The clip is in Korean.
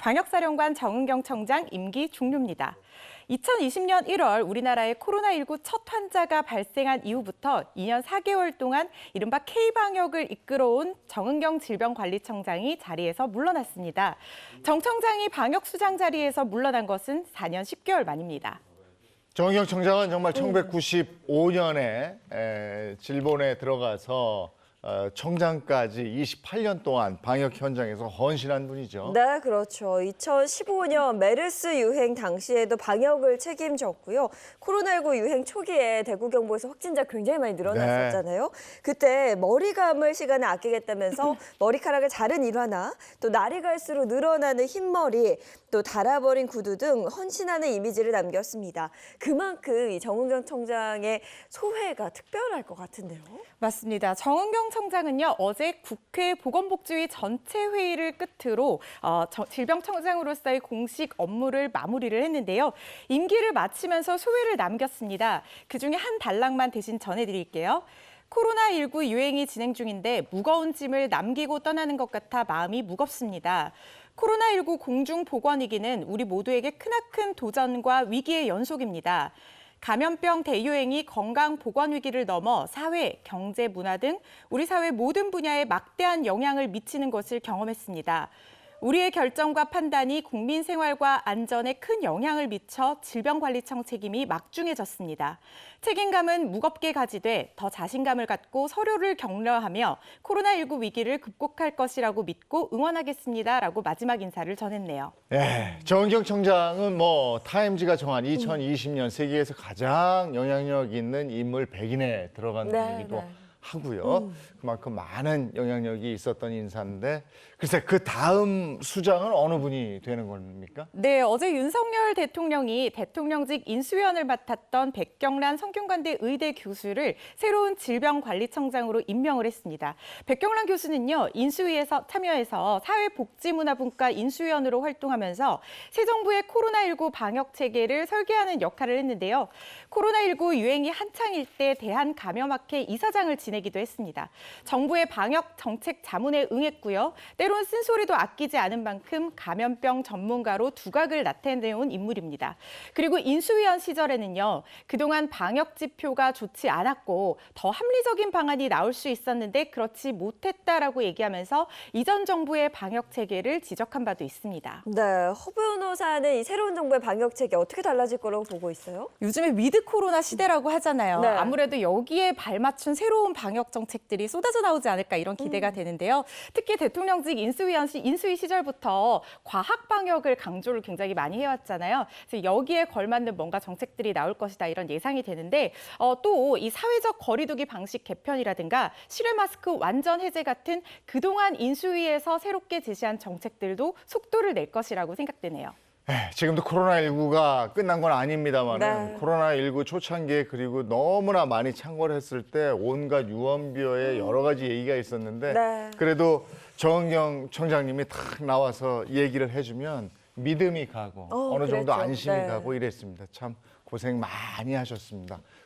방역사령관 정은경 청장 임기 종료입니다. 2020년 1월 우리나라에 코로나19 첫 환자가 발생한 이후부터 2년 4개월 동안 이른바 K방역을 이끌어온 정은경 질병관리청장이 자리에서 물러났습니다. 정 청장이 방역수장 자리에서 물러난 것은 4년 10개월 만입니다. 정은경 청장은 정말 1995년에 질본에 들어가서 청장까지 28년 동안 방역 현장에서 헌신한 분이죠. 네, 그렇죠. 2015년 메르스 유행 당시에도 방역을 책임졌고요. 코로나19 유행 초기에 대구 경북에서 확진자 굉장히 많이 늘어났었잖아요. 그때 머리 감을 시간을 아끼겠다면서 머리카락을 자른 일화나 또 날이 갈수록 늘어나는 흰머리, 또 닳아버린 구두 등 헌신하는 이미지를 남겼습니다. 그만큼 이 정은경 청장의 소회가 특별할 것 같은데요. 맞습니다. 정은경 청장은요, 어제 국회 보건복지위 전체 회의를 끝으로 질병청장으로서의 공식 업무를 마무리를 했는데요. 임기를 마치면서 소회를 남겼습니다. 그중에 한 단락만 대신 전해드릴게요. 코로나19 유행이 진행 중인데 무거운 짐을 남기고 떠나는 것 같아 마음이 무겁습니다. 코로나19 공중보건위기는 우리 모두에게 크나큰 도전과 위기의 연속입니다. 감염병 대유행이 건강 보건 위기를 넘어 사회, 경제, 문화 등 우리 사회 모든 분야에 막대한 영향을 미치는 것을 경험했습니다. 우리의 결정과 판단이 국민 생활과 안전에 큰 영향을 미쳐 질병관리청 책임이 막중해졌습니다. 책임감은 무겁게 가지되 더 자신감을 갖고 서로를 격려하며 코로나19 위기를 극복할 것이라고 믿고 응원하겠습니다라고 마지막 인사를 전했네요. 네, 정은경 청장은 타임지가 정한 2020년 세계에서 가장 영향력 있는 인물 100인에 들어간 분이기도 하고요. 그만큼 많은 영향력이 있었던 인사인데 글쎄 그 다음 수장은 어느 분이 되는 겁니까? 네, 어제 윤석열 대통령이 대통령직 인수위원을 맡았던 백경란 성균관대 의대 교수를 새로운 질병관리청장으로 임명을 했습니다. 백경란 교수는요, 인수위에서 참여해서 사회복지문화분과 인수위원으로 활동하면서 새 정부의 코로나19 방역 체계를 설계하는 역할을 했는데요. 코로나19 유행이 한창일 때 대한감염학회 이사장을 지내기도 했습니다. 정부의 방역 정책 자문에 응했고요. 때론 쓴소리도 아끼지 않은 만큼 감염병 전문가로 두각을 나타내온 인물입니다. 그리고 인수위원 시절에는요, 그동안 방역 지표가 좋지 않았고 더 합리적인 방안이 나올 수 있었는데 그렇지 못했다라고 얘기하면서 이전 정부의 방역 체계를 지적한 바도 있습니다. 네, 허 변호사는 이 새로운 정부의 방역 체계 어떻게 달라질 거라고 보고 있어요? 요즘에 위드 코로나 시대라고 하잖아요. 네. 아무래도 여기에 발맞춘 새로운 방역 정책들이 쏟아져 나오지 않을까 이런 기대가 되는데요. 특히 대통령직 인수위 시절부터 과학 방역을 강조를 굉장히 많이 해왔잖아요. 그래서 여기에 걸맞는 뭔가 정책들이 나올 것이다 이런 예상이 되는데 또 이 사회적 거리두기 방식 개편이라든가 실외 마스크 완전 해제 같은 그동안 인수위에서 새롭게 제시한 정책들도 속도를 낼 것이라고 생각되네요. 지금도 코로나19가 끝난 건 아닙니다만 코로나19 초창기에 그리고 너무나 많이 창궐 했을 때 온갖 유언비어에 여러 가지 얘기가 있었는데 그래도 정은경 청장님이 탁 나와서 얘기를 해주면 믿음이 가고 어느 정도 그랬죠. 안심이 가고 이랬습니다. 참 고생 많이 하셨습니다.